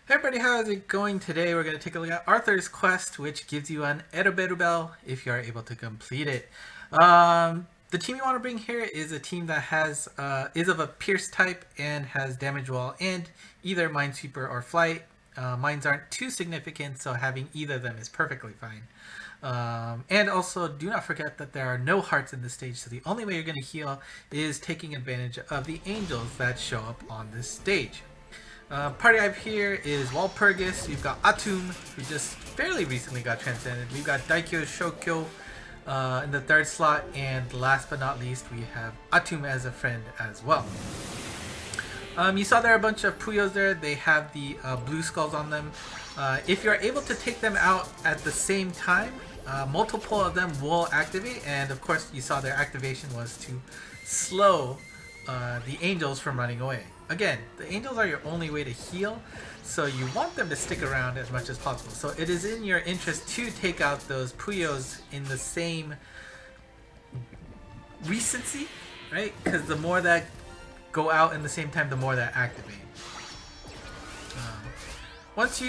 Hey everybody, how's it going? Today we're going to take a look at Arthur's Quest, which gives you an Eroberu if you are able to complete it. The team you want to bring here is a team that is of a Pierce type and has Damage Wall and either Minesweeper or Flight. Mines aren't too significant, so having either of them is perfectly fine. And also, do not forget that there are no hearts in this stage, so the only way you're going to heal is taking advantage of the angels that show up on this stage. Party I have here is Walpurgis. We've got Atum, who just fairly recently got transcended. We've got Daikyo Shokyo in the third slot, and last but not least, we have Atum as a friend as well. You saw there are a bunch of Puyos there. They have the blue skulls on them. If you're able to take them out at the same time, multiple of them will activate, and of course you saw their activation was to slow the angels from running away. Again, the angels are your only way to heal, so you want them to stick around as much as possible. So it is in your interest to take out those Puyos in the same recency, right? Because the more that go out in the same time, the more that activate. Once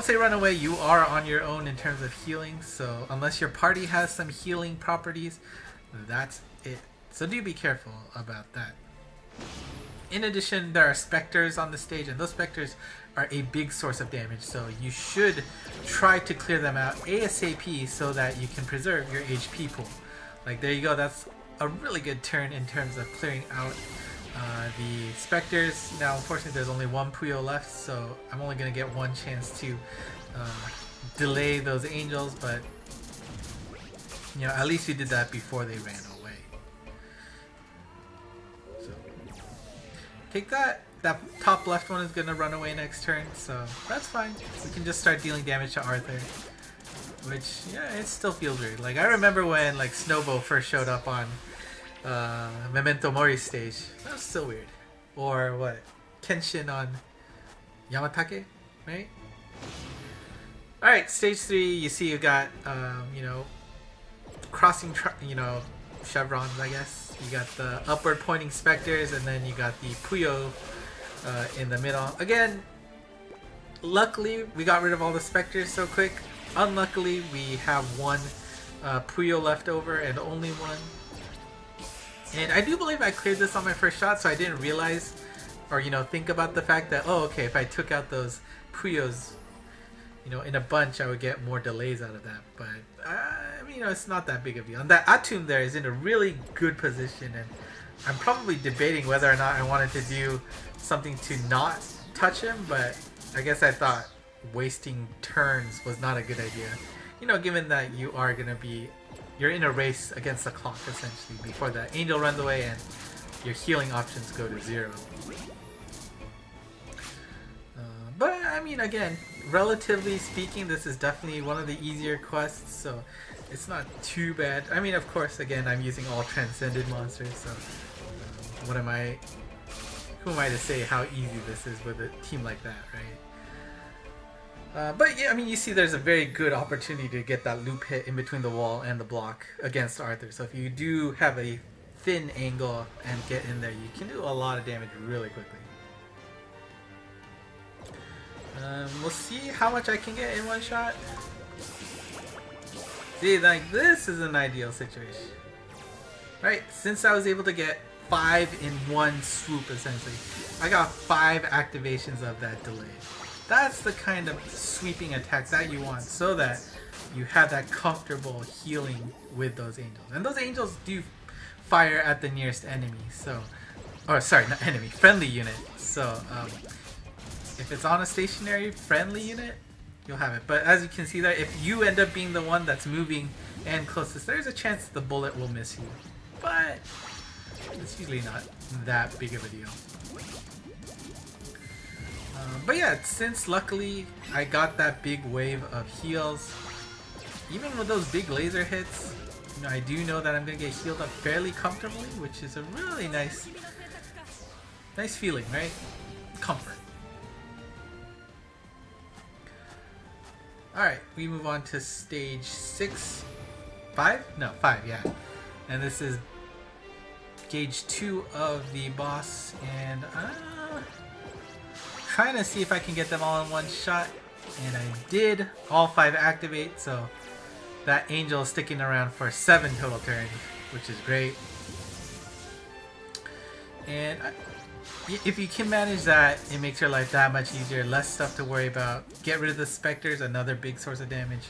they run away, you are on your own in terms of healing. So unless your party has some healing properties, that's it. So do be careful about that. In addition, there are specters on the stage, and those specters are a big source of damage, so you should try to clear them out ASAP so that you can preserve your HP pool. Like, there you go, that's a really good turn in terms of clearing out the specters. Now, unfortunately, there's only one Puyo left, so I'm only going to get one chance to delay those angels, but you know, at least you did that before they ran away. Take that. That top left one is going to run away next turn, so that's fine. We can just start dealing damage to Arthur. Which, yeah, it still feels weird. Like, I remember when, like, Snowbo first showed up on Memento Mori's stage. That was still weird. Or, what? Kenshin on Yamatake, right? Alright, stage 3, you see you got, you know, crossing, chevrons, I guess. You got the upward pointing specters, and then you got the Puyo in the middle. Again, luckily we got rid of all the specters so quick. Unluckily, we have one Puyo left over, and only one. And I do believe I cleared this on my first shot, so I didn't realize or, you know, think about the fact that, oh, okay, if I took out those Puyos, you know, in a bunch, I would get more delays out of that. But I mean, you know, it's not that big of a deal. And that Atum there is in a really good position, and I'm probably debating whether or not I wanted to do something to not touch him, but I guess I thought wasting turns was not a good idea. You know, given that you are gonna be, you're in a race against the clock essentially before the angel runs away and your healing options go to 0. But I mean, again, relatively speaking, this is definitely one of the easier quests, so it's not too bad. I mean, of course, again, I'm using all transcended monsters, so who am I to say how easy this is with a team like that, right? But yeah, I mean, you see there's a very good opportunity to get that loop hit in between the wall and the block against Arthur. So if you do have a thin angle and get in there, you can do a lot of damage really quickly. We'll see how much I can get in one shot. See, like, this is an ideal situation. Right, since I was able to get 5 in one swoop, essentially, I got 5 activations of that delay. That's the kind of sweeping attack that you want, so that you have that comfortable healing with those angels. And those angels do fire at the nearest enemy, so... Or, sorry, not enemy, friendly unit. So, if it's on a stationary friendly unit, you'll have it. But as you can see there, if you end up being the one that's moving and closest, there's a chance the bullet will miss you. But it's usually not that big of a deal. But yeah, since luckily I got that big wave of heals, even with those big laser hits, you know, I do know that I'm going to get healed up fairly comfortably, which is a really nice feeling, right? Comfort. Alright, we move on to stage 6. 5? No, 5, yeah. And this is gauge 2 of the boss, and trying to see if I can get them all in one shot, and I did. All 5 activate, so that angel is sticking around for 7 total turns, which is great. And if you can manage that, it makes your life that much easier. Less stuff to worry about. Get rid of the specters, another big source of damage.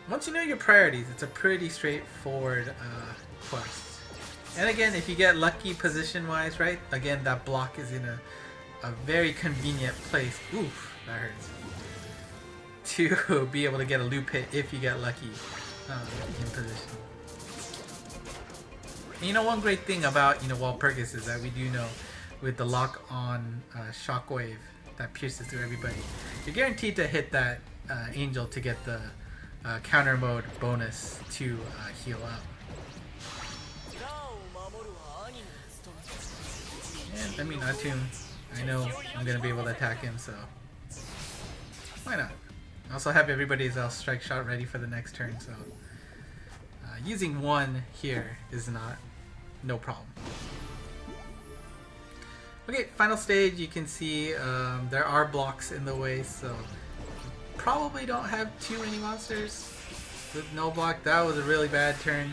Once you know your priorities, it's a pretty straightforward quest. And again, if you get lucky position-wise, right? Again, that block is in a very convenient place. Oof, that hurts. To be able to get a loop hit if you get lucky in position. And you know, one great thing about Walpurgis is that we do know with the lock on shockwave that pierces through everybody, you're guaranteed to hit that angel to get the counter mode bonus to heal up. And I mean, Atum, I know I'm gonna be able to attack him, so why not? I also have everybody's strike shot ready for the next turn, so using 1 here is no problem. Okay, final stage. You can see there are blocks in the way, so probably don't have too many monsters with no block. That was a really bad turn.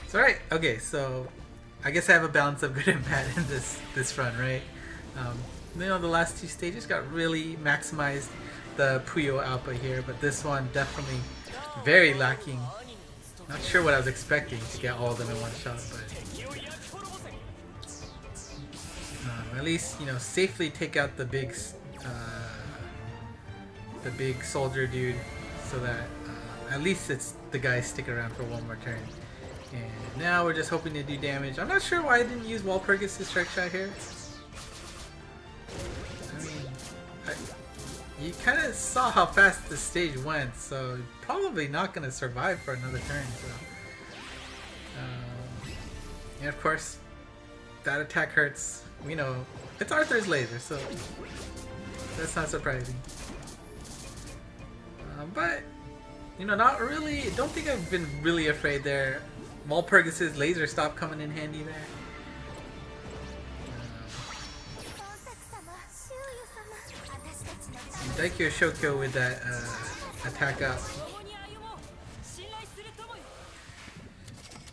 It's alright. Okay, so I guess I have a balance of good and bad in this run, right? The last 2 stages got really maximized the Puyo output here, but this one definitely very lacking. Not sure what I was expecting to get all of them in one shot, but at least safely take out the big soldier dude, so that at least the guys stick around for 1 more turn. And now we're just hoping to do damage. I'm not sure why I didn't use Walpurgis' strike shot here. I mean, you kind of saw how fast the stage went, so probably not going to survive for another turn. So, and of course, that attack hurts. We know it's Arthur's laser, so that's not surprising. But not really. Don't think I've been really afraid there. Walpurgis' laser stopped coming in handy there. Daikyo Shokyo with that attack up.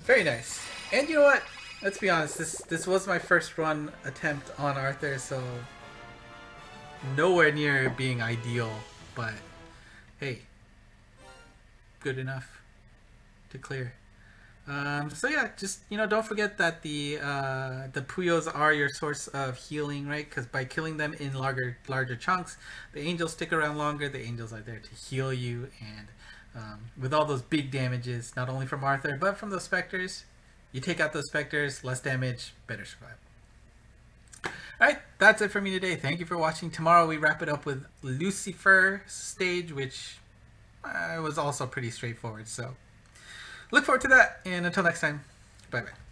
Very nice. And you know what? Let's be honest, this was my first run attempt on Arthur, so nowhere near being ideal, but hey, good enough to clear. So yeah, just don't forget that the Puyos are your source of healing, right? Because by killing them in larger chunks, the angels stick around longer. The angels are there to heal you, and with all those big damages, not only from Arthur but from those specters, you take out those specters, less damage, better survival. Alright, that's it for me today. Thank you for watching. Tomorrow we wrap it up with Lucifer stage, which was also pretty straightforward. So look forward to that, and until next time, bye bye.